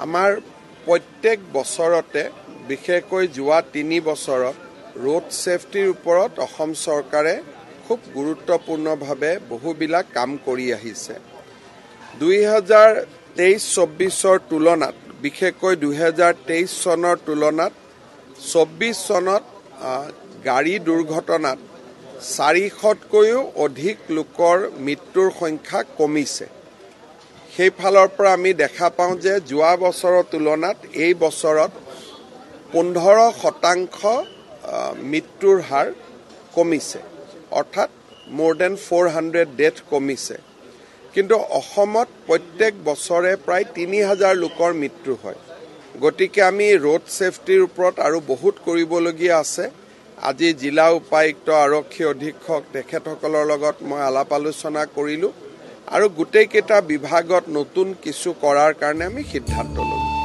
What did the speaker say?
আমাৰ প্ৰত্যেক বছৰতে বিশেষকৈ যোৱা 3 বছৰত ৰোড সেফটিৰ ওপৰত অসম চৰকাৰে খুব গুৰুত্বপূৰ্ণভাৱে বহুবিলাক কাম কৰি আহিছে 2023-24 তুলনাত বিশেষকৈ 2023 চনৰ তুলনাত 24 চনত গাড়ী দুৰ্ঘটনাত 400তকৈও অধিক লোকৰ মৃত্যুৰ সংখ্যা কমিছে সেই ফালৰ পৰা আমি দেখা পাওঁ যে যোৱা বছৰৰ তুলনাত এই বছৰত 15% মৃত্যুৰ হাৰ কমিছে অৰ্থাৎ more than 400 ডেথ কমিছে কিন্তু অসমত প্ৰত্যেক বছৰে প্ৰায় 3000 লোকৰ মৃত্যু হয় গতিকে আমি ৰোড সেফটিৰ ওপৰত আৰু বহুত কৰিবলগীয়া আছে আজি জিলা উপায়ুক্ত আৰক্ষী অধীক্ষক তেখেতসকলৰ লগত মই আলাপ আলোচনা কৰিলো আৰু গোটেই কেইটা বিভাগত নতুন কিছু কৰাৰ কাৰণে আমি সিদ্ধান্ত ললো